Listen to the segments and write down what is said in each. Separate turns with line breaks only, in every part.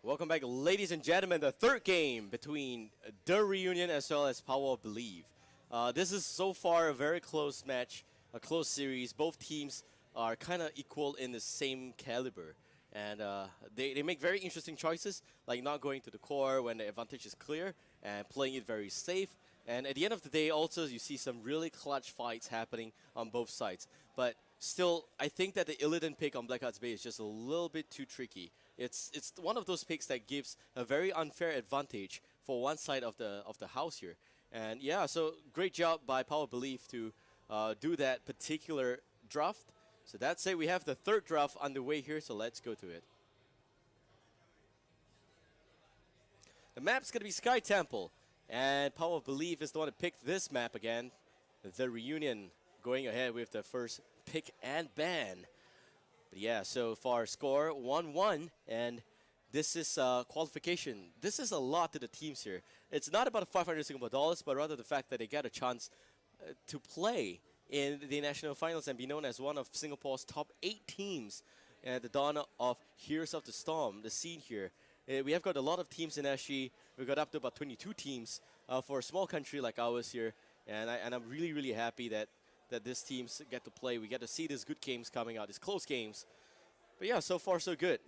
Welcome back, ladies and gentlemen. The third game between The Reunion as well as Power of Believe. This is so far a very close match, a close series. Both teams are kind of equal in the same caliber. And they make very interesting choices, like not going to the core when the advantage is clear and playing it very safe. And at the end of the day, also, you see some really clutch fights happening on both sides. But still, I think that the Illidan pick on Blackheart's Bay is just a little bit too tricky. It's one of those picks that gives a very unfair advantage for one side of the house here. And yeah, so great job by Power Belief to do that particular draft. So that's it. We have the third draft underway here, so let's go to it. The map's going to be Sky Temple, and Power of Belief is the one to pick this map again. The Reunion going ahead with the first pick and ban. But yeah, so far score 1-1, and this is qualification. This is a lot to the teams here. It's not about $500 Singapore dollars, but rather the fact that they get a chance to play in the national finals and be known as one of Singapore's top 8 teams at the dawn of Heroes of the Storm, the scene here. We have got a lot of teams in SG. We've got up to about 22 teams for a small country like ours here, and I'm really, really happy that these teams get to play. We get to see these good games coming out, these close games. But yeah, so far so good.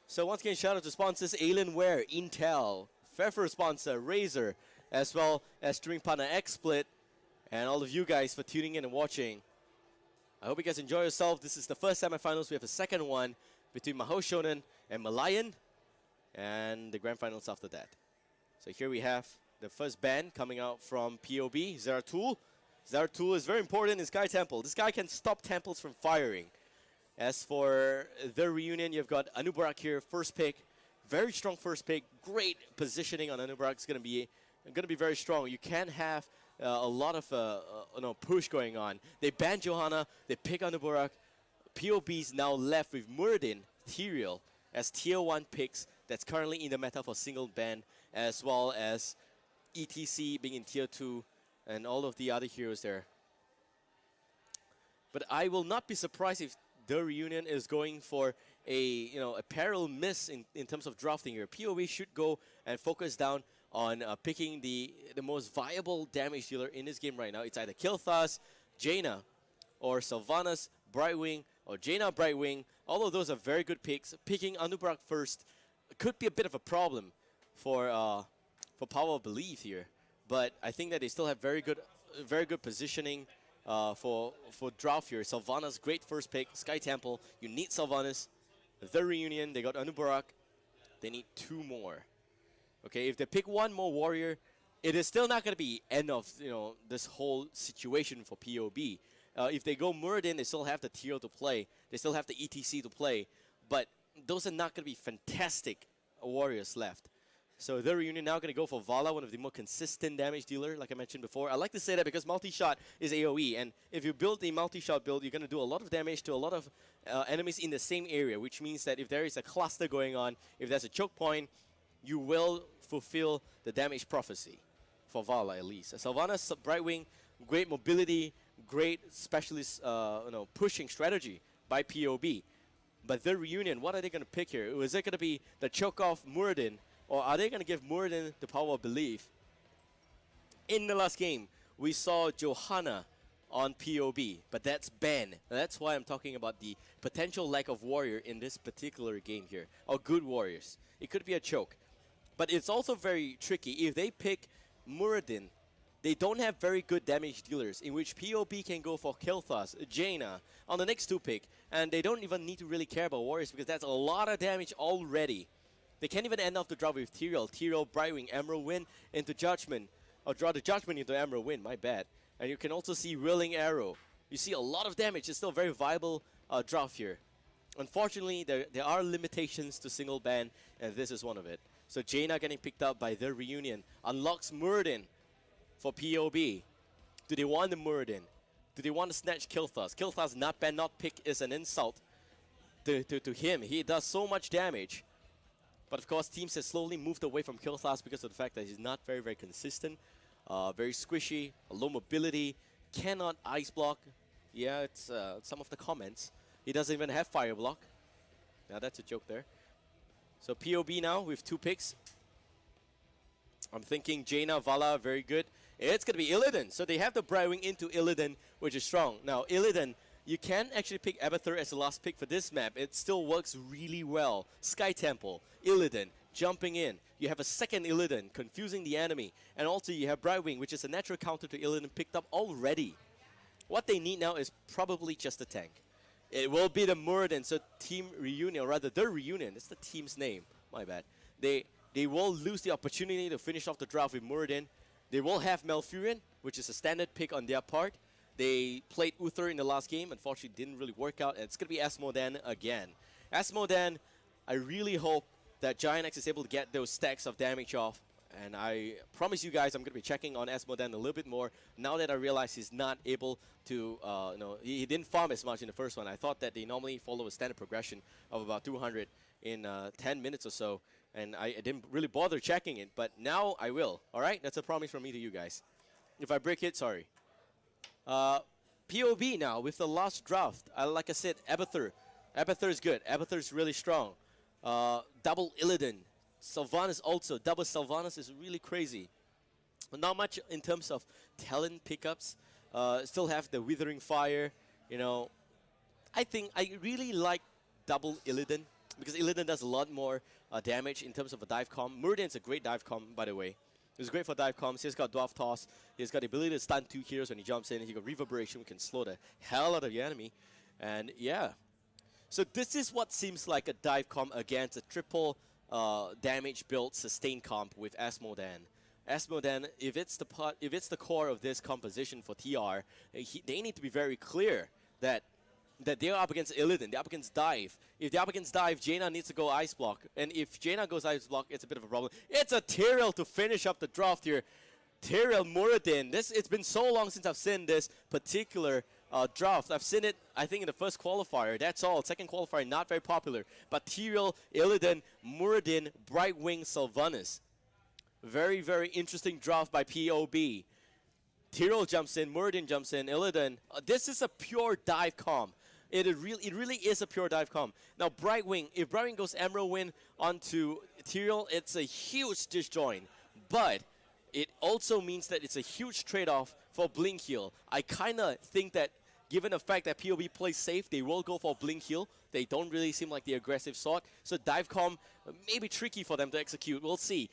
So once again, shout out to sponsors Alienware, Intel, Fairfair sponsor, Razer, as well as streaming partner XSplit, and all of you guys for tuning in and watching. I hope you guys enjoy yourself. This is the first semifinals. We have a second one between Mahou Shonen and Malayan, and the grand finals after that. So here we have the first ban coming out from POB, Zeratul. Zeratul is very important in Sky Temple. This guy can stop temples from firing. As for the Reunion, you've got Anubarak here, first pick. Very strong first pick. Great positioning on Anubarak. It's going to be very strong. You can have a lot of push going on. They ban Johanna. They pick Anubarak. POB's now left with Muradin, Tyrael, as tier 1 picks. That's currently in the meta for single ban, as well as ETC being in tier 2. And all of the other heroes there. But I will not be surprised if the Reunion is going for a parallel miss in terms of drafting here. POV should go and focus down on picking the most viable damage dealer in this game right now. It's either Kilthas, Jaina, or Sylvanas, Brightwing, or Jaina, Brightwing. All of those are very good picks. Picking Anubarak first could be a bit of a problem for Power of Belief here. But I think that they still have very good positioning for draft here. Sylvanas, great first pick. Sky Temple, you need Sylvanas. The Reunion, they got Anubarak. They need 2 more. Okay, if they pick 1 more warrior, it is still not going to be end of this whole situation for POB. If they go Muradin, they still have the Tiro to play. They still have the ETC to play. But those are not going to be fantastic warriors left. So the Reunion now going to go for Vala, one of the more consistent damage dealer, like I mentioned before. I like to say that because multi-shot is AoE, and if you build the multi-shot build, you're going to do a lot of damage to a lot of enemies in the same area, which means that if there is a cluster going on, if there's a choke point, you will fulfill the damage prophecy, for Vala at least. Sylvanas, Brightwing, great mobility, great specialist pushing strategy by POB. But the Reunion, what are they going to pick here? Is it going to be the choke off Muradin? Or are they going to give Muradin the Power of Belief? In the last game, we saw Johanna on POB, but that's banned. That's why I'm talking about the potential lack of warrior in this particular game here. Or good warriors. It could be a choke. But it's also very tricky. If they pick Muradin, they don't have very good damage dealers, in which POB can go for Kilthas, Jaina on the next 2 pick. And they don't even need to really care about warriors because that's a lot of damage already. They can't even end off the draft with Tyrael, Brightwing, Emerald Wind into Judgment. Or draw the Judgment into Emerald Wind, my bad. And you can also see Whirling Arrow. You see a lot of damage. It's still a very viable draft here. Unfortunately, there are limitations to single ban, and this is one of it. So Jaina getting picked up by the Reunion. Unlocks Muradin for POB. Do they want the Muradin? Do they want to snatch Kilthas? Kilthas not ban, not pick is an insult to him. He does so much damage. But of course, teams have slowly moved away from Kilthas because of the fact that he's not very, very consistent. Very squishy, low mobility, cannot ice block. Yeah, it's some of the comments. He doesn't even have fire block. Now that's a joke there. So POB now with 2 picks. I'm thinking Jaina, Vala, very good. It's going to be Illidan. So they have the Brightwing into Illidan, which is strong. Now, Illidan, you can actually pick Abathur as the last pick for this map. It still works really well. Sky Temple, Illidan, jumping in. You have a second Illidan, confusing the enemy. And also you have Brightwing, which is a natural counter to Illidan, picked up already. What they need now is probably just a tank. It will be the Muradin, so Team Reunion, or rather the Reunion, it's the team's name, my bad. They will lose the opportunity to finish off the draft with Muradin. They will have Malfurion, which is a standard pick on their part. They played Uther in the last game, unfortunately didn't really work out, and it's going to be Asmodan again. Asmodan, I really hope that Giant X is able to get those stacks of damage off. And I promise you guys I'm going to be checking on Asmodan a little bit more now that I realize he's not able to, he didn't farm as much in the first one. I thought that they normally follow a standard progression of about 200 in 10 minutes or so. And I didn't really bother checking it, but now I will. All right? That's a promise from me to you guys. If I break it, sorry. POB now with the last draft. Like I said, Abathur. Abathur is good. Abathur is really strong. Double Illidan. Sylvanas also. Double Sylvanas is really crazy. Not much in terms of talent pickups. Still have the Withering Fire. You know, I think I really like double Illidan because Illidan does a lot more damage in terms of a dive comp. Muradin's a great dive comp, by the way. It's great for dive comps. He's got Dwarf Toss. He's got the ability to stun 2 heroes when he jumps in. He's got Reverberation, which can slow the hell out of the enemy. And yeah. So this is what seems like a dive comp against a triple damage build sustain comp with Asmodan. Asmodan, if it's the core of this composition for TR, they need to be very clear that they're up against Illidan, they're up against Dive. If they're up against Dive, Jaina needs to go Ice Block. And if Jaina goes Ice Block, it's a bit of a problem. It's a Tyrael to finish up the draft here. Tyrael Muradin. It's been so long since I've seen this particular draft. I've seen it, I think, in the first qualifier. That's all. Second qualifier, not very popular. But Tyrael, Illidan, Muradin, Brightwing, Sylvanas. Very, very interesting draft by POB. Tyrael jumps in, Muradin jumps in, Illidan. This is a pure dive comp. It really is a pure dive comp. Now, Brightwing, if Brightwing goes Emerald Win onto Tyrael, it's a huge disjoin. But it also means that it's a huge trade-off for Blink Heal. I kind of think that given the fact that POB plays safe, they will go for Blink Heal. They don't really seem like the aggressive sort. So dive comp may be tricky for them to execute. We'll see.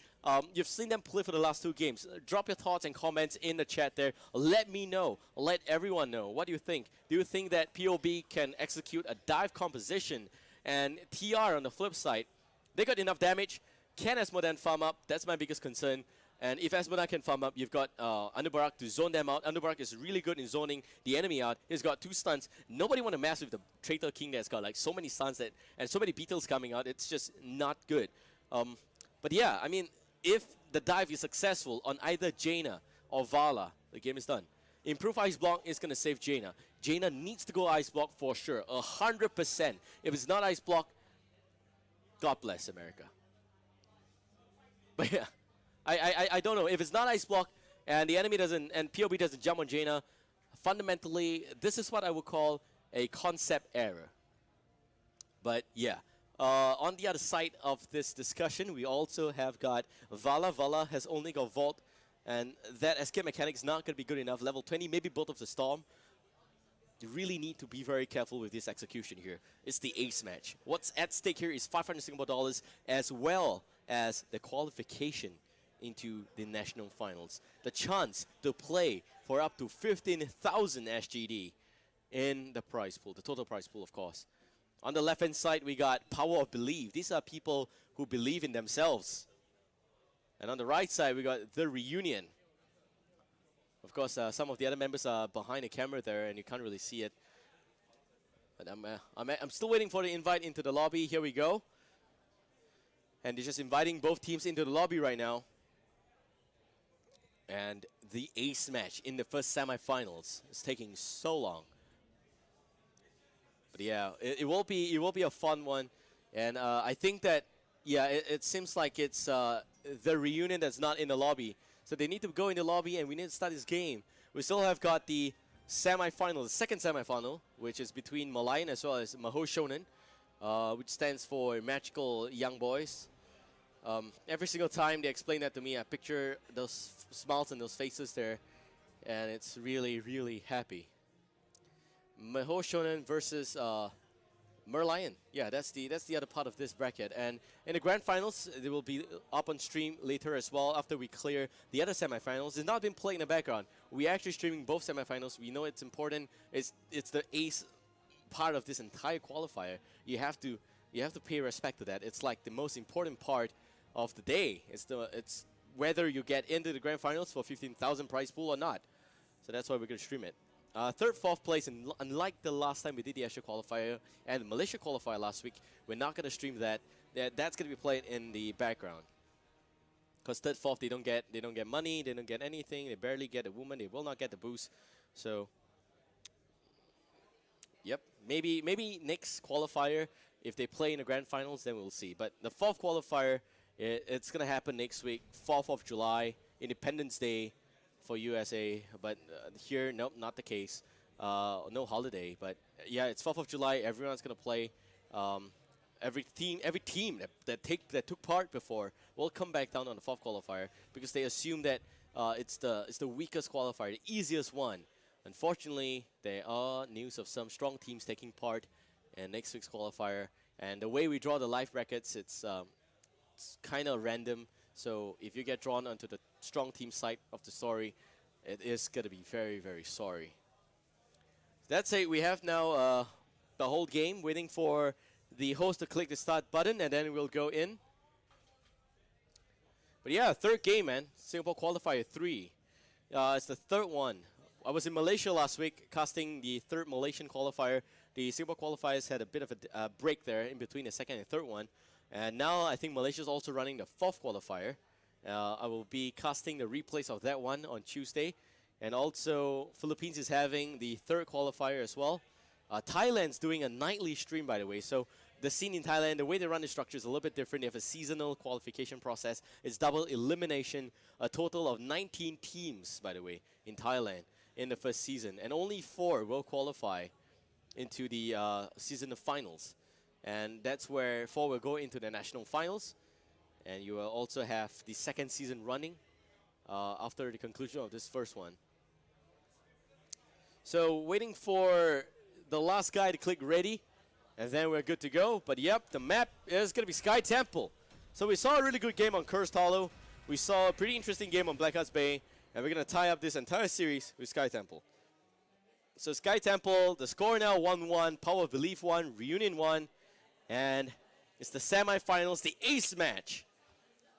You've seen them play for the last 2 games. Drop your thoughts and comments in the chat there. Let me know. Let everyone know. What do you think? Do you think that POB can execute a dive composition? And TR on the flip side, they got enough damage. Can Asmodan farm up? That's my biggest concern. And if Asmodan can farm up, you've got Underbarak to zone them out. Underbarak is really good in zoning the enemy out. He's got 2 stuns. Nobody want to mess with the Traitor King that's got like so many stuns and so many beetles coming out. It's just not good. But yeah, I mean, if the dive is successful on either Jaina or Vala, the game is done. Improve Ice Block is going to save Jaina. Jaina needs to go Ice Block for sure, 100%. If it's not Ice Block, God bless America. But yeah. I don't know. If it's not Ice Block and the enemy doesn't, and POB doesn't jump on Jaina, fundamentally, this is what I would call a concept error. But yeah. On the other side of this discussion, we also have got Vala. Vala has only got Vault, and that escape mechanic is not going to be good enough. Level 20, maybe Bolt of the Storm. You really need to be very careful with this execution here. It's the ace match. What's at stake here is $500 Singapore as well as the qualification into the national finals. The chance to play for up to 15,000 SGD in the prize pool, the total prize pool, of course. On the left-hand side, we got Power of Belief. These are people who believe in themselves. And on the right side, we got The Reunion. Of course, some of the other members are behind the camera there, and you can't really see it. But I'm still waiting for the invite into the lobby. Here we go. And they're just inviting both teams into the lobby right now. And the ace match in the first semifinals is taking so long. But yeah, it will be a fun one. And I think that, yeah, it seems like it's the Reunion that's not in the lobby. So they need to go in the lobby, and we need to start this game. We still have got the semifinal, the second semifinal, which is between Malayan as well as Maho Shonen. which stands for Magical Young Boys. Every single time they explain that to me, I picture those smiles and those faces there, and it's really, really happy. Maho Shonen versus Merlion. Yeah, that's the other part of this bracket. And in the grand finals, they will be up on stream later as well after we clear the other semifinals. It's not been played in the background. We're actually streaming both semifinals. We know it's important. It's the ace part of this entire qualifier. You have to pay respect to that. It's like the most important part of the day. It's whether you get into the grand finals for 15,000 prize pool or not. So that's why we're going to stream it. Third, fourth place, and unlike the last time we did the Asia qualifier and the Malaysia qualifier last week, we're not going to stream that. That's going to be played in the background. Because third, fourth, they don't get money, they don't get anything, they barely get a woman, they will not get the boost. So, yep, maybe next qualifier, if they play in the grand finals, then we'll see. But the fourth qualifier, it's going to happen next week, 4th of July, Independence Day for USA, but here, nope, not the case. No holiday, but yeah, it's 4th of July. Everyone's gonna play. Every team that took part before will come back down on the 4th qualifier because they assume that it's the weakest qualifier, the easiest one. Unfortunately, there are news of some strong teams taking part in next week's qualifier, and the way we draw the live brackets, it's kind of random. So if you get drawn onto the strong team side of the story, it is going to be very, very sorry. That's it. We have now the whole game waiting for the host to click the start button, and then we'll go in. But yeah, third game, man. Singapore Qualifier 3. It's the third one. I was in Malaysia last week casting the third Malaysian qualifier. The Singapore qualifiers had a bit of a break there in between the second and third one. And now I think Malaysia is also running the 4th qualifier. I will be casting the replays of that one on Tuesday. And also Philippines is having the 3rd qualifier as well. Thailand's doing a nightly stream, by the way. So the scene in Thailand, the way they run the structure is a little bit different. They have a seasonal qualification process. It's double elimination, a total of 19 teams, by the way, in Thailand in the first season. And only 4 will qualify into the season of finals. And that's where 4 will go into the national finals. And you will also have the second season running after the conclusion of this first one. So waiting for the last guy to click ready. And then we're good to go. But yep, the map is going to be Sky Temple. So we saw a really good game on Cursed Hollow. We saw a pretty interesting game on Black Ops Bay. And we're going to tie up this entire series with Sky Temple. So Sky Temple, the score now 1-1, Power of Belief 1, Reunion 1. And it's the semifinals, the ace match.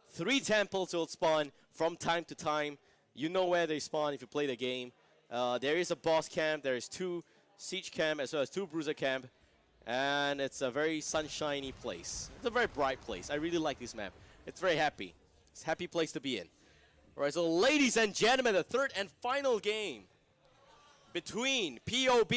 3 temples will spawn from time to time. You know where they spawn if you play the game. There is a boss camp, there is 2 siege camp, as well as 2 bruiser camp. And it's a very sunshiny place. It's a very bright place. I really like this map. It's very happy. It's a happy place to be in. Alright, so ladies and gentlemen, the third and final game between POB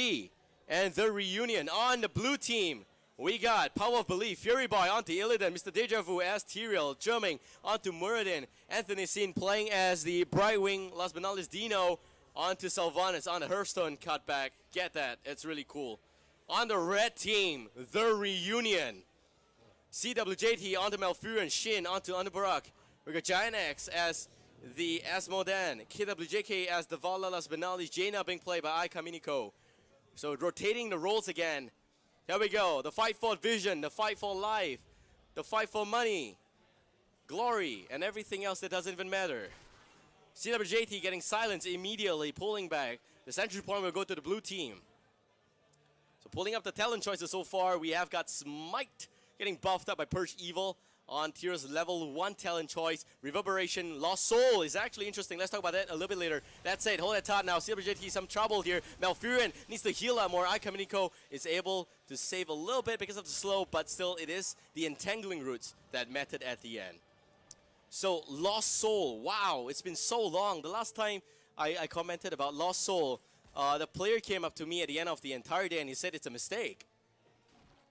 and the Reunion. On the blue team, we got Power of Belief, Fury Boy onto Illidan, Mr. Deja Vu as Tyrael, Jerming onto Muradin, Anthony Sin playing as the Brightwing, last but not least Dino onto Sylvanas on the Hearthstone cutback. Get that, it's really cool. On the red team, the Reunion. CWJT onto Malfurion, Shin onto Underbarak. We got Giant X as the Asmodan, KWJK as the Vala, last but not least Jaina being played by Ikaminiko. So rotating the roles again. Here we go, the fight for vision, the fight for life, the fight for money, glory, and everything else that doesn't even matter. CWJT getting silenced immediately, pulling back. The century point will go to the blue team. So pulling up the talent choices so far, we have got Smite getting buffed up by Purge Evil on Tier's level 1 talent choice. Reverberation, Lost Soul is actually interesting. Let's talk about that a little bit later. That's it. Hold that thought now. CWJT some trouble here. Malfurion needs to heal up more. Ikaminiko is able to save a little bit because of the slow, but still it is the entangling roots that mattered at the end. So Lost Soul, wow, it's been so long. The last time I commented about Lost Soul, the player came up to me at the end of the entire day and he said it's a mistake.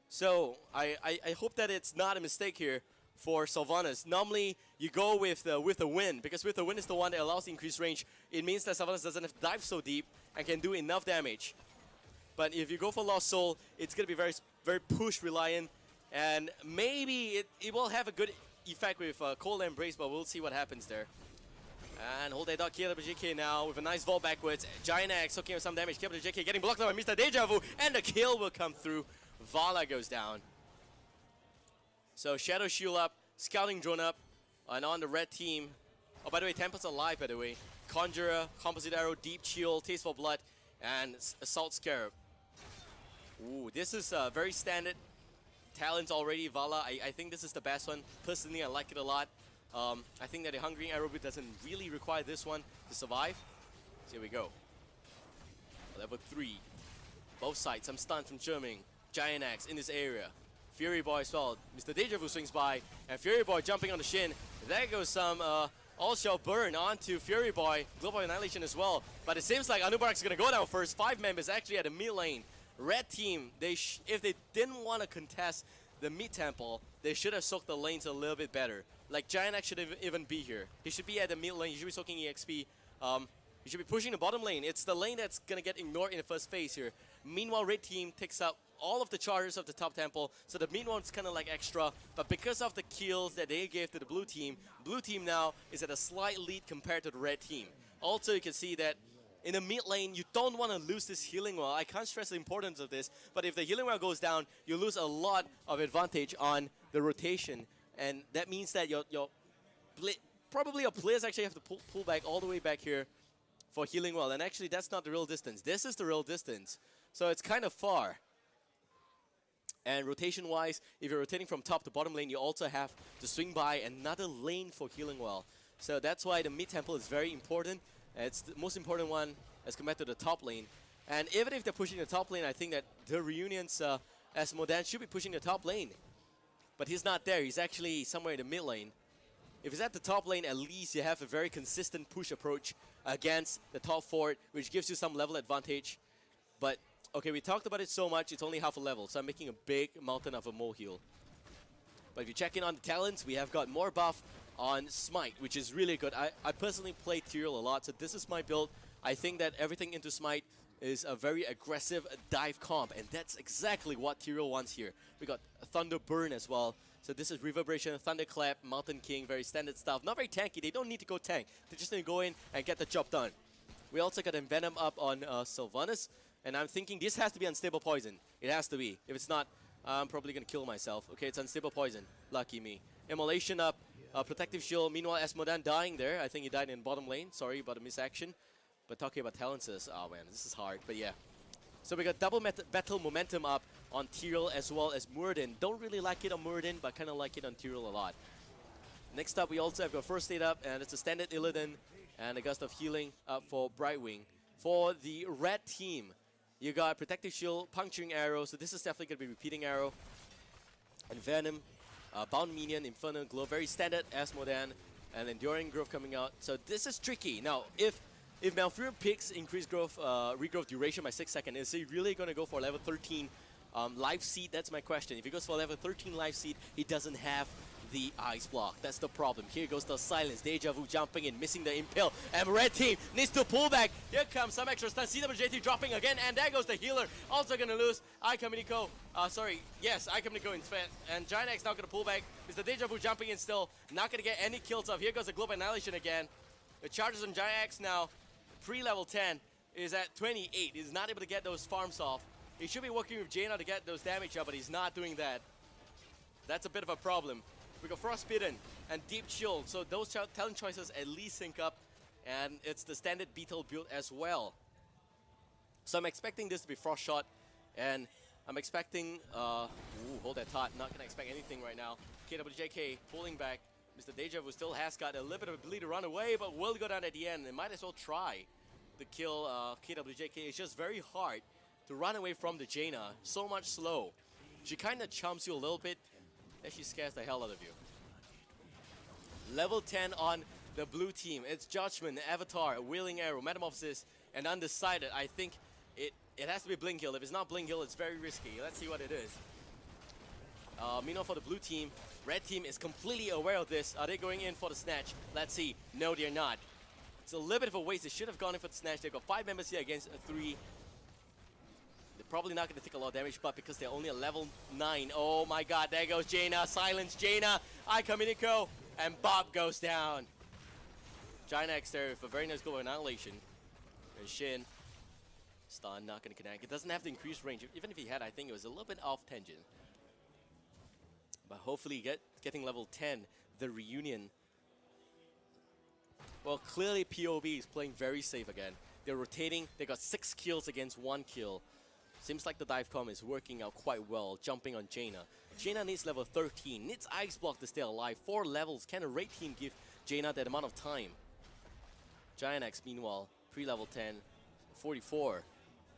So I hope that it's not a mistake here for Sylvanas. Normally, you go with the wind, because with the wind is the one that allows increased range. It means that Sylvanas doesn't have to dive so deep and can do enough damage. But if you go for Lost Soul, it's going to be very push reliant. And maybe it will have a good effect with Cold Embrace, but we'll see what happens there. And hold that dot, KWJK now with a nice vault backwards. Giant Axe soaking up some damage. KWJK getting blocked out by Mr. Deja Vu, and the kill will come through. Vala goes down. So Shadow Shield up, Scouting Drone up, and on the red team. Oh, by the way, Tempest's alive, by the way. Conjurer, Composite Arrow, Deep Chill, Taste for Blood, and Assault Scarab. Ooh, this is very standard talents already. Vala, I think this is the best one. Personally, I like it a lot. I think that the Hungry Arrow Bit doesn't really require this one to survive. So here we go. Level 3. Both sides, some stun from Jerming. Giant Axe in this area. Fury Boy as well. Mr. Deja Vu swings by, and Fury Boy jumping on the shin. There goes some all-shell burn onto Fury Boy. Global Annihilation as well. But it seems like Anubarak's going to go down first. 5 members actually at the mid lane. Red team, if they didn't want to contest the mid temple, they should have soaked the lanes a little bit better. Like Giant Axe should even be here. He should be at the mid lane. He should be soaking EXP. He should be pushing the bottom lane. It's the lane that's going to get ignored in the first phase here. Meanwhile, red team takes up all of the charges of the top temple, so the mid one's kind of like extra. But because of the kills that they gave to the blue team now is at a slight lead compared to the red team. Also, you can see that in the mid lane, you don't want to lose this healing well. I can't stress the importance of this, but if the healing well goes down, you lose a lot of advantage on the rotation, and that means that probably your players actually have to pull back all the way back here for healing well. And actually, that's not the real distance. This is the real distance, so it's kind of far. And rotation-wise, if you're rotating from top to bottom lane, you also have to swing by another lane for healing well. So that's why the mid-temple is very important. It's the most important one as compared to the top lane. And even if they're pushing the top lane, I think that the Reunions as Modan should be pushing the top lane. But he's not there. He's actually somewhere in the mid lane. If he's at the top lane, at least you have a very consistent push approach against the top fort, which gives you some level advantage. But okay, we talked about it so much, it's only half a level, so I'm making a big mountain of a molehill. But if you check in on the talents, we have got more buff on Smite, which is really good. I personally play Tyrael a lot, so this is my build. I think that everything into Smite is a very aggressive dive comp, and that's exactly what Tyrael wants here. We got Thunder Burn as well. So this is Reverberation, Thunderclap, Mountain King, very standard stuff. Not very tanky, they don't need to go tank. They just need to go in and get the job done. We also got Envenom up on Sylvanas. And I'm thinking this has to be Unstable Poison. It has to be. If it's not, I'm probably going to kill myself. Okay, it's Unstable Poison. Lucky me. Immolation up. Protective Shield. Meanwhile, Esmodan dying there. I think he died in bottom lane. Sorry about the misaction. But talking about talents, oh man, this is hard. But yeah. So we got double battle momentum up on Tyrael as well as Muradin. Don't really like it on Muradin, but kind of like it on Tyrael a lot. Next up, we also have got First Aid up. And it's a standard Illidan. And a Gust of Healing up for Brightwing. For the red team, you got Protective Shield, Puncturing Arrow, so this is definitely going to be Repeating Arrow. And Venom, Bound Minion, Infernal Glow, very standard Asmodan, and Enduring Growth coming out. So this is tricky. Now, if Malfurion picks increased growth, regrowth duration by 6 seconds, is he really going to go for level 13 Life Seed? That's my question. If he goes for level 13 Life Seed, he doesn't have the ice block. That's the problem. Here goes the silence. Deja Vu jumping in, missing the impale. And red team needs to pull back. Here comes some extra stun. CWJT dropping again, and there goes the healer. Also gonna lose. Icominico. Icominico in fact. And Giant Axe now gonna pull back. Mr. Deja Vu jumping in still. Not gonna get any kills off. Here goes the Global Annihilation again. The charges on Giant Axe now, pre-level 10, is at 28. He's not able to get those farms off. He should be working with Jaina to get those damage up, but he's not doing that. That's a bit of a problem. We got Frostbitten and Deep Chill, so those talent choices at least sync up, and it's the standard Beetle build as well. So I'm expecting this to be Frost Shot, and I'm expecting, hold that thought, not gonna expect anything right now. KWJK pulling back. Mr. Deja Vu still has got a little bit of ability to run away, but will go down at the end. They might as well try to kill KWJK. It's just very hard to run away from the Jaina, so much slow. She kind of chumps you a little bit, and she scares the hell out of you. Level 10 on the blue team. It's Judgment, Avatar, Wheeling Arrow, Metamorphosis, and Undecided. I think it has to be Blink Hill. If it's not Blink Hill, it's very risky. Let's see what it is. Meanwhile, for the blue team, red team is completely aware of this. Are they going in for the snatch? Let's see. No, they're not. It's a little bit of a waste. They should have gone in for the snatch. They've got 5 members here against 3. The probably not going to take a lot of damage, but because they're only a level 9, oh my god, there goes Jaina, silence Jaina, Icominico, and Bob goes down. Giant X there with a very nice global annihilation. And Shin, stun, not going to connect. It doesn't have the increased range. Even if he had, I think it was a little bit off tangent. But hopefully getting level 10, the reunion. Well, clearly POB is playing very safe again. They're rotating. They got 6 kills against 1 kill. Seems like the dive com is working out quite well, jumping on Jaina. Jaina needs level 13, needs Ice Block to stay alive. 4 levels. Can a raid team give Jaina that amount of time? Giant X, meanwhile, pre-level 10, 44.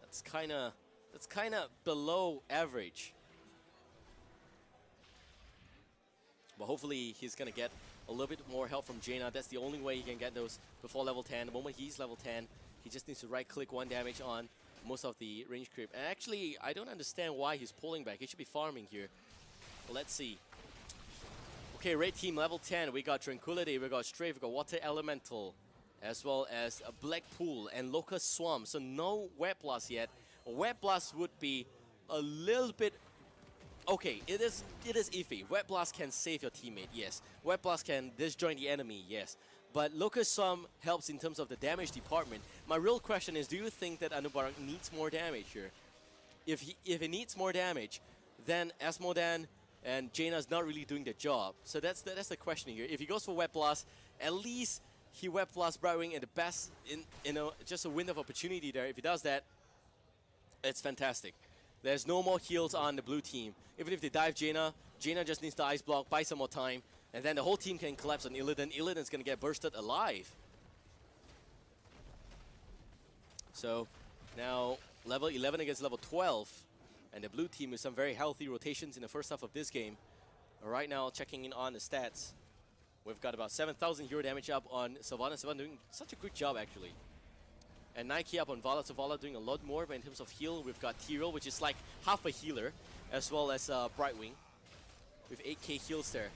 That's kind of below average. But hopefully he's gonna get a little bit more help from Jaina. That's the only way he can get those before level 10. The moment he's level 10, he just needs to right-click 1 damage on most of the range creep. And actually, I don't understand why he's pulling back. He should be farming here. But let's see. Okay, red team level 10. We got Tranquility, we got Strafe, we got Water Elemental, as well as a Black Pool and Locust Swarm. So no Web Blast yet. A Web Blast would be a little bit... Okay, it is iffy. Web Blast can save your teammate, yes. Web Blast can disjoint the enemy, yes. But Locust Swarm helps in terms of the damage department. My real question is, do you think that Anubarak needs more damage here? If he needs more damage, then Asmodan and Jaina's not really doing the job. So that's the question here. If he goes for Web Blast, at least he Web Blast Brightwing at the best, just a window of opportunity there. If he does that, it's fantastic. There's no more heals on the blue team. Even if they dive Jaina, Jaina just needs to Ice Block, buy some more time, and then the whole team can collapse on Illidan. Illidan's going to get bursted alive. So now level 11 against level 12, and the blue team with some very healthy rotations in the first half of this game. Right now, checking in on the stats, we've got about 7,000 hero damage up on Sylvanas. Sylvanas doing such a good job, actually. And Nike up on Vala. So Vala doing a lot more, but in terms of heal, we've got Tyrael, which is like half a healer, as well as Brightwing, with 8k heals there,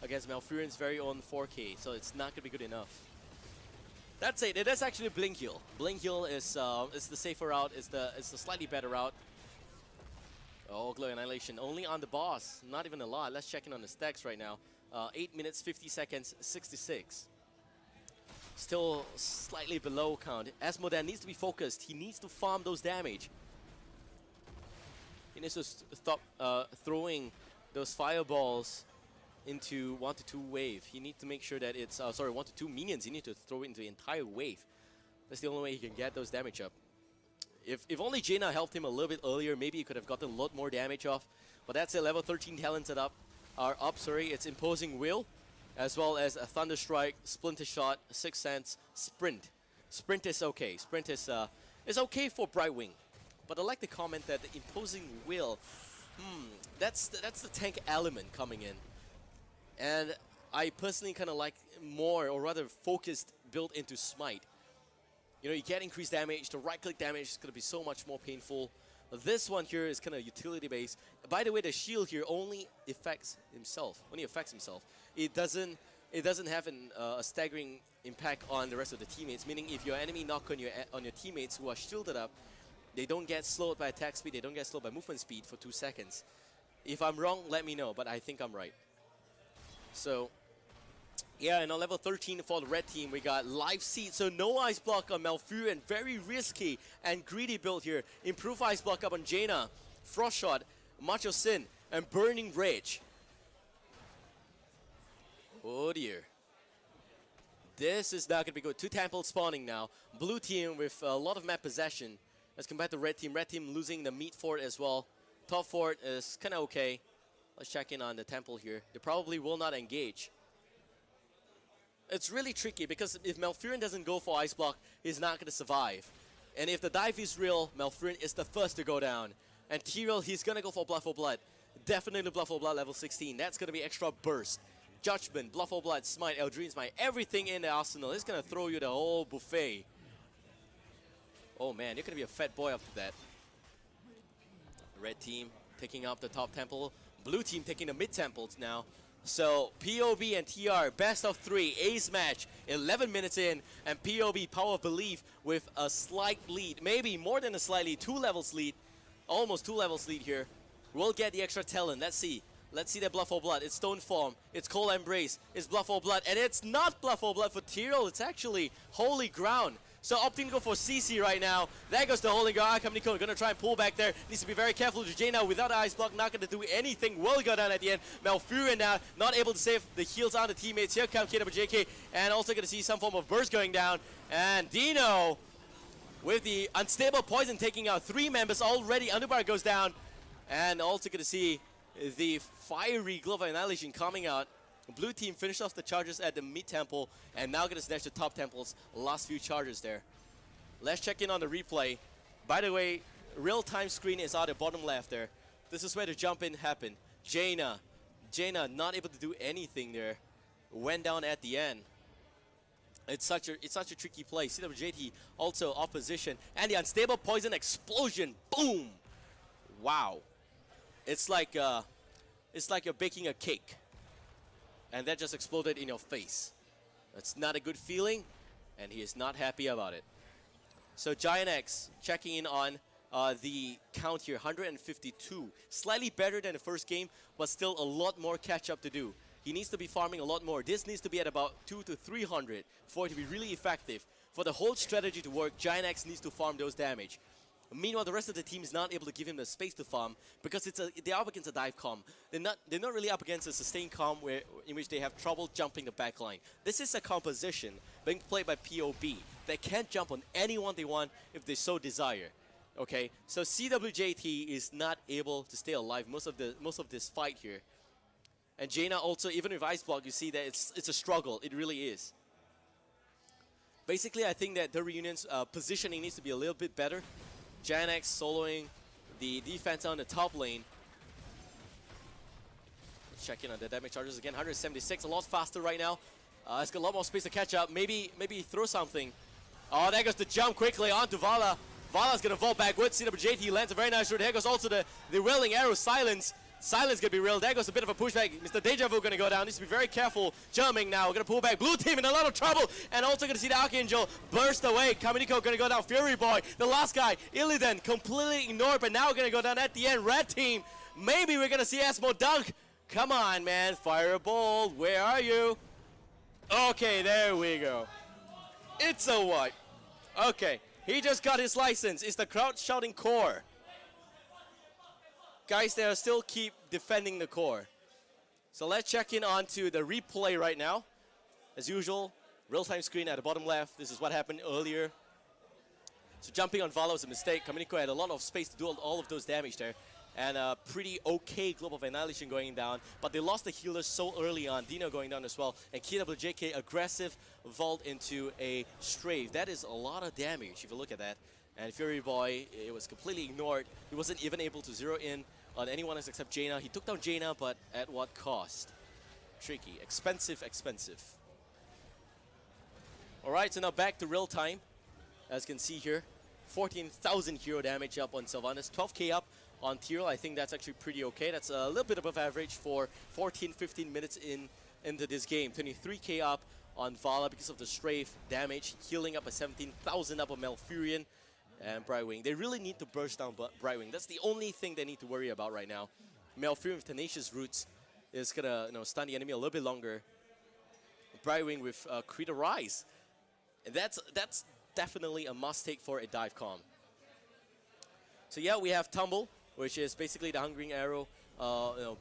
against Malfurion's very own 4k, so it's not going to be good enough. That's it. It is actually Blink Heal. Blink Heal is the safer route, it's the slightly better route. Oh, Glow Annihilation, only on the boss, not even a lot. Let's check in on the stacks right now. 8 minutes, 50 seconds, 66. Still slightly below count. Asmodan needs to be focused. He needs to farm those damage. He needs to stop throwing those fireballs into 1 to 2 wave. He needs to make sure that it's 1 to 2 minions. He needs to throw it into the entire wave. That's the only way he can get those damage up. If only Jaina helped him a little bit earlier, maybe he could have gotten a lot more damage off. But that's it. Level 13 talents are up. It's Imposing Will, as well as a Thunder Strike, Splinter Shot, Sixth Sense, Sprint. Sprint is okay. Sprint is okay for Brightwing. But I like the comment that the Imposing Will, that's the tank element coming in. And I personally kind of like more, or rather focused, build into Smite. You know, you get increased damage, the right-click damage is going to be so much more painful. This one here is kind of utility-based. By the way, the shield here only affects himself. It doesn't have a staggering impact on the rest of the teammates, meaning if your enemy knock on your teammates who are shielded up, they don't get slowed by attack speed, they don't get slowed by movement speed for 2 seconds. If I'm wrong, let me know, but I think I'm right. So, yeah, and on level 13 for the red team, we got Life Seed. So no Ice Block on Malfurion. Very risky and greedy build here. Improve Ice Block up on Jaina. Frost Shot, Macho Sin, and Burning Rage. Oh dear. This is not going to be good. 2 temples spawning now. Blue team with a lot of map possession as compared to red team. Red team losing the meat fort as well. Top fort is kind of okay. Let's check in on the temple here. They probably will not engage. It's really tricky because if Malfurion doesn't go for Ice Block, he's not going to survive. And if the dive is real, Malfurion is the first to go down. And Tyrael, he's going to go for Blood for Blood. Definitely Blood for Blood level 16. That's going to be extra burst. Judgment, Blood for Blood, Smite, Eldritch Smite, everything in the arsenal. It's going to throw you the whole buffet. Oh man, you're going to be a fat boy after that. Red team taking up the top temple. Blue team taking the mid temples now. So POB and TR, best of 3, ace match, 11 minutes in, and POB, Power of Belief, with a slight lead, maybe more than a slight lead, 2 levels lead. almost 2 levels lead here. We'll get the extra talent. Let's see. Let's see that Blood for Blood. It's Stone Form. It's Cold Embrace. It's Blood for Blood. And it's not Blood for Blood for Tyrael. It's actually Holy Ground. So opting to go for CC right now. There goes the Holy Ground. Kamiko gonna try and pull back there. Needs to be very careful. Jaina without the Ice Block, not gonna do anything. Will go down at the end. Malfurion now, not able to save the heals on the teammates. Here comes KWJK. And also gonna see some form of burst going down. And Dino with the unstable poison taking out 3 members already. Underbar goes down. And also gonna see the fiery Glove of Annihilation coming out. Blue team finished off the charges at the mid temple and now gonna snatch the top temple's last few charges there. Let's check in on the replay. By the way, real-time screen is out at bottom left there. This is where the jump in happened. Jaina not able to do anything there. Went down at the end. It's such a tricky play. CWJT also off position. And the unstable poison explosion. Boom! Wow. It's like you're baking a cake. And that just exploded in your face. That's not a good feeling, and he is not happy about it. So Giant X checking in on the count here, 152. Slightly better than the first game, but still a lot more catch up to do. He needs to be farming a lot more. This needs to be at about 200 to 300 for it to be really effective. For the whole strategy to work, Giant X needs to farm those damage. Meanwhile, the rest of the team is not able to give him the space to farm because they're up against a dive comp. They're not really up against a sustained comp in which they have trouble jumping the backline. This is a composition being played by POB. They can jump on anyone they want if they so desire. Okay, so CWJT is not able to stay alive most of this fight here. And Jaina also, even with Ice Block, you see that it's a struggle. It really is. Basically, I think that the Reunion's positioning needs to be a little bit better. Giant X soloing the defense on the top lane. Let's check in on the damage charges again. 176, a lot faster right now. It's got a lot more space to catch up. Maybe throw something. Oh, there goes the jump quickly onto Vala. Vala's gonna vault backwards. CWJT lands a very nice route. There goes also the Wailing Arrow. Silence gonna be real. There goes a bit of a pushback. Mr. Deja Vu gonna go down. Needs to be very careful. Jumping now. We're gonna pull back. Blue team in a lot of trouble. And also gonna see the Archangel burst away. Kaminiko gonna go down. Fury Boy. The last guy. Illidan completely ignored. But now gonna go down at the end. Red team. Maybe we're gonna see Asmo dunk. Come on, man. Fireball. Where are you? Okay, there we go. It's a wipe. Okay. He just got his license. It's the crowd shouting core. Guys, they still keep defending the core. So let's check in onto the replay right now. As usual, real-time screen at the bottom left. This is what happened earlier. So jumping on Vala was a mistake. Kaminiko had a lot of space to do all of those damage there. And a pretty okay Globe of Annihilation going down. But they lost the healers so early on. Dino going down as well. And KWJK aggressive vault into a strafe. That is a lot of damage if you look at that. And Fury Boy, it was completely ignored. He wasn't even able to zero in on anyone else except Jaina. He took down Jaina, but at what cost? Tricky. Expensive. Alright, so now back to real time. As you can see here, 14,000 hero damage up on Sylvanas, 12k up on Tyrael. I think that's actually pretty okay. That's a little bit above average for 14-15 minutes into this game. 23k up on Vala because of the strafe damage, healing up by 17,000 up on Malfurion and Brightwing. They really need to burst down Brightwing. That's the only thing they need to worry about right now. Malfurion with Tenacious Roots is gonna stun the enemy a little bit longer. Brightwing with Creed Rise. And that's definitely a must take for a dive comp. So yeah, we have Tumble, which is basically the Hungering Arrow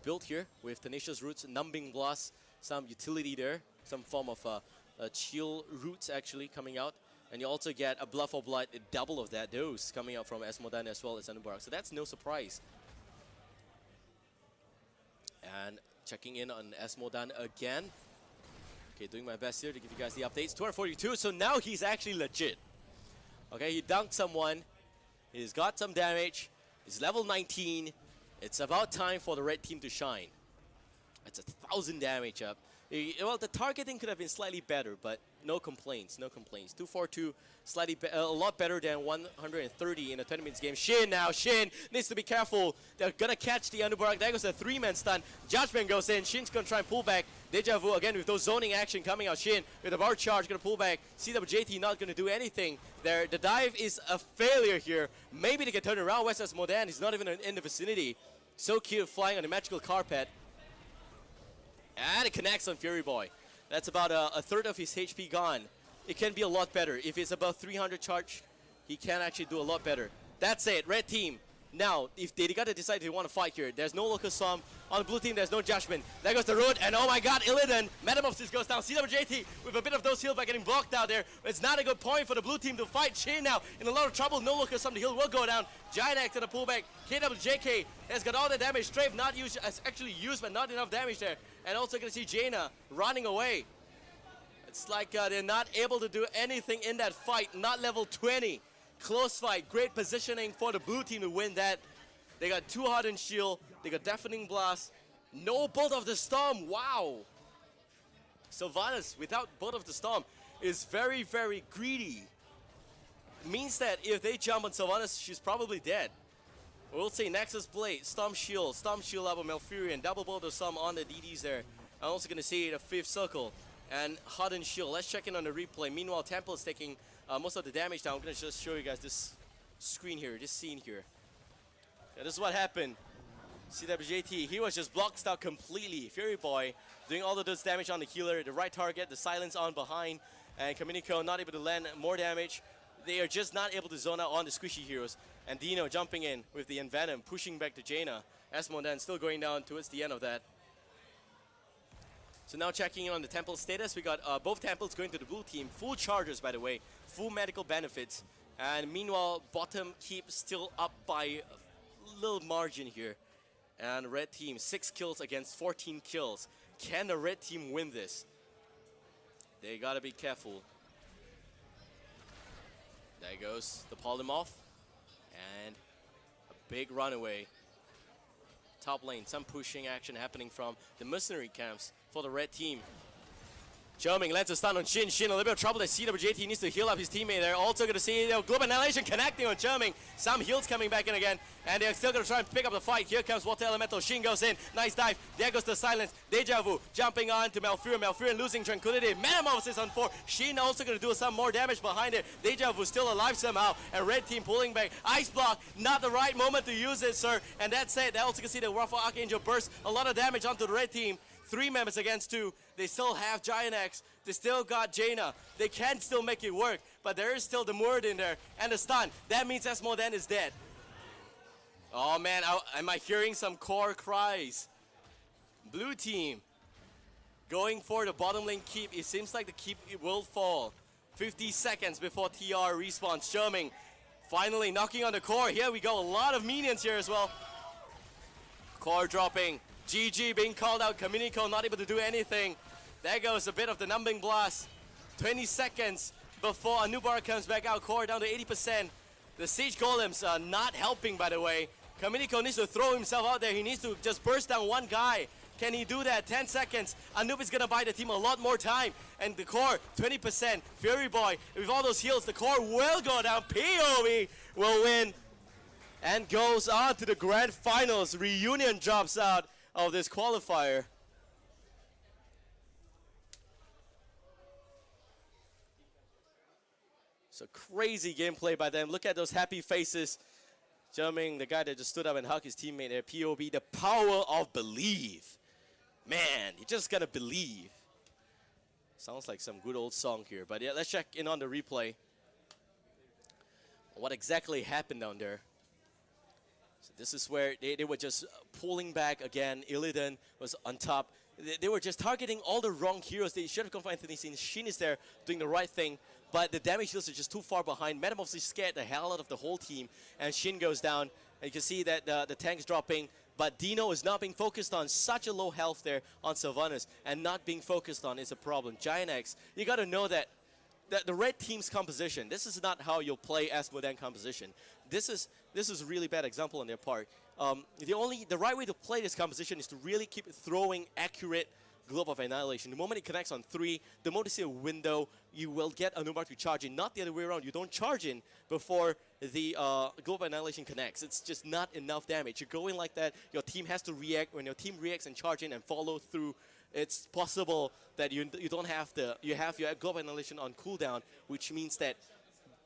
built here with Tenacious Roots, Numbing Blast, some utility there, some form of chill roots actually coming out. And you also get a Blood for Blood, a double of that, those coming out from Asmodan as well as Anubarak. So that's no surprise. And checking in on Asmodan again. Okay, doing my best here to give you guys the updates. 242, so now he's actually legit. Okay, he dunked someone. He's got some damage. He's level 19. It's about time for the red team to shine. It's 1,000 damage up. Well, the targeting could have been slightly better, but no complaints, no complaints. 242, slightly a lot better than 130 in a 20 minutes game. Shin now, Shin needs to be careful. They're gonna catch the Underbark. There goes a 3-man stun. Judgment goes in. Shin's gonna try and pull back. Deja Vu again with those zoning action coming out. Shin with a bar charge gonna pull back. CWJT not gonna do anything there. The dive is a failure here. Maybe they can turn around. West Modan is not even in the vicinity. So cute flying on the magical carpet. And it connects on Fury Boy. That's about a third of his HP gone. It can be a lot better. If it's about 300 charge, he can actually do a lot better. That's it, red team. Now, if they gotta decide they want to fight here, there's no local Storm. On the blue team, there's no judgment. There goes the root, and oh my god, Illidan. Metamorphosis goes down. CWJT with a bit of those heals by getting blocked out there. It's not a good point for the blue team to fight. Shin now in a lot of trouble. No local Storm, the heal will go down. Giant Axe to the pullback. KWJK has got all the damage. Strafe not used, as actually used, but not enough damage there. And also gonna see Jaina running away. It's like they're not able to do anything in that fight. Not level 20. Close fight. Great positioning for the blue team to win that. They got 2 Hardened Shield. They got Deafening Blast. No Bolt of the Storm. Wow. Sylvanas without Bolt of the Storm is very, very greedy. Means that if they jump on Sylvanas, she's probably dead. We'll see Nexus Blade, Storm Shield up on Malfurion, double Bolt of Storm on the DDs there. I'm also going to see the 5th circle and Hardened Shield. Let's check in on the replay. Meanwhile, Temple is taking most of the damage down. I'm going to just show you guys this screen here, this scene here. Yeah, this is what happened. CWJT, he was just blocked out completely. Fury Boy doing all of this damage on the healer, the right target, the silence on behind, and Kaminico not able to land more damage. They are just not able to zone out on the squishy heroes. And Dino jumping in with the Envenom, pushing back to Jaina. Esmondan still going down towards the end of that. So now checking in on the Temple status, we got both Temples going to the blue team. Full chargers, by the way, full medical benefits. And meanwhile, bottom keep still up by a little margin here. And red team, 6 kills against 14 kills. Can the red team win this? They gotta be careful. There goes the polymorph. And a big runaway. Top lane, some pushing action happening from the mercenary camps for the red team. Charming lands a stun on Shin. Shin a little bit of trouble. The CWJT needs to heal up his teammate there. Also going to see Global Annihilation connecting on Charming. Some heals coming back in again. And they're still going to try and pick up the fight. Here comes Water Elemental. Shin goes in. Nice dive. There goes the silence. Deja Vu jumping on to Malfurion. Malfurion losing Tranquility. Metamorphosis on 4. Shin also going to do some more damage behind it. Deja Vu still alive somehow. And red team pulling back. Ice block. Not the right moment to use it, sir. And that's it. They also can see the Ruffle Archangel burst. A lot of damage onto the red team. 3 members against 2. They still have Giant Axe. They still got Jaina. They can still make it work, but there is still the Murd in there and the stun. That means Esmodan is dead. Oh man, am I hearing some core cries? Blue team going for the bottom lane keep. It seems like the keep will fall. 50 seconds before TR respawns. Charming finally knocking on the core. Here we go. A lot of minions here as well. Core dropping. GG being called out. Kaminico not able to do anything. There goes a bit of the numbing blast. 20 seconds before Anubar comes back out. Core down to 80%. The Siege Golems are not helping, by the way. Kaminico needs to throw himself out there. He needs to just burst down one guy. Can he do that? 10 seconds. Anub is going to buy the team a lot more time. And the Core, 20%. Fury Boy, with all those heals, the Core will go down. POB will win and goes on to the Grand Finals. Reunion drops out of this qualifier. So crazy gameplay by them. Look at those happy faces. Jerming, the guy that just stood up and hugged his teammate there. POB, the power of believe. Man, you just gotta believe. Sounds like some good old song here. But yeah, let's check in on the replay. What exactly happened down there? So this is where they were just pulling back again. Illidan was on top. They were just targeting all the wrong heroes. They should have gone for Anthony Sin. Shin is there doing the right thing. But the damage deals are just too far behind. Metamorphosis scared the hell out of the whole team. And Shin goes down. And you can see that the tank's dropping. But Dino is not being focused on. Such a low health there on Sylvanas. And not being focused on is a problem. Giant X, you got to know that the red team's composition, this is not how you'll play as Modan composition. This is a really bad example on their part. The right way to play this composition is to really keep throwing accurate Globe of Annihilation. The moment it connects on 3, the moment you see a window, you will get Anumark to charge in, not the other way around. You don't charge in before the Globe of Annihilation connects. It's just not enough damage. You go in like that, your team has to react. When your team reacts and charge in and follow through, it's possible that you don't have you have your Globe of Annihilation on cooldown, which means that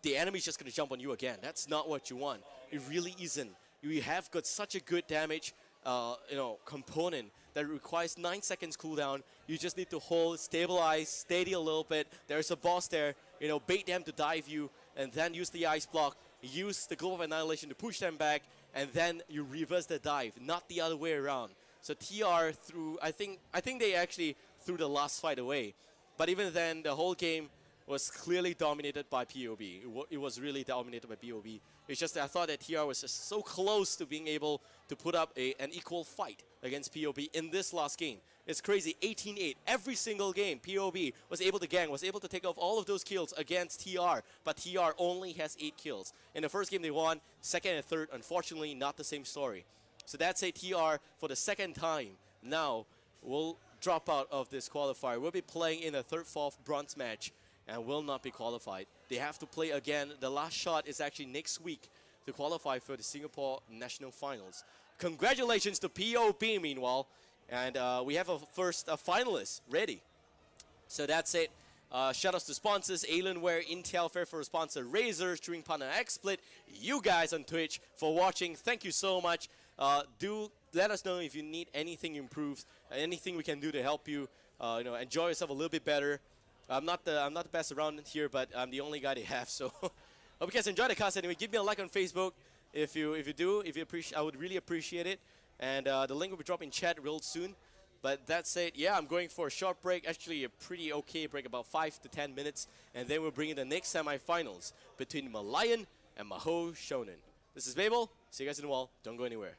the enemy's just going to jump on you again. That's not what you want. It really isn't. You have got such a good damage component that requires 9 seconds cooldown. You just need to hold, stabilize, steady a little bit. There's a boss there, bait them to dive you, and then use the ice block, use the Globe of Annihilation to push them back, and then you reverse the dive, not the other way around. So TR threw, I think they actually threw the last fight away. But even then, the whole game was clearly dominated by POB. It was really dominated by POB. It's just that I thought that TR was just so close to being able to put up an equal fight against POB in this last game. It's crazy, 18-8. Every single game, POB was able to gang, was able to take off all of those kills against TR, but TR only has 8 kills. In the first game they won, second and third, unfortunately, not the same story. So that's a TR for the second time. Now, we'll drop out of this qualifier. We'll be playing in a third, fourth bronze match and will not be qualified. They have to play again. The last shot is actually next week to qualify for the Singapore National Finals. Congratulations to POB, meanwhile. And we have a first finalist ready. So that's it. Shout outs to sponsors, Alienware, Intel, Fair for sponsor, Razer, streaming partner, XSplit, you guys on Twitch for watching. Thank you so much. Do let us know if you need anything improved, anything we can do to help you, enjoy yourself a little bit better. I'm not the best around here, but I'm the only guy they have. So hope you guys enjoy the cast anyway. Give me a like on Facebook if you appreciate. I would really appreciate it. And the link will be dropped in chat real soon. But that's it. Yeah, I'm going for a short break. Actually, a pretty okay break, about 5 to 10 minutes. And then we'll bring in the next semifinals between Malayan and Maho Shonen. This is Babel. See you guys in a while. Don't go anywhere.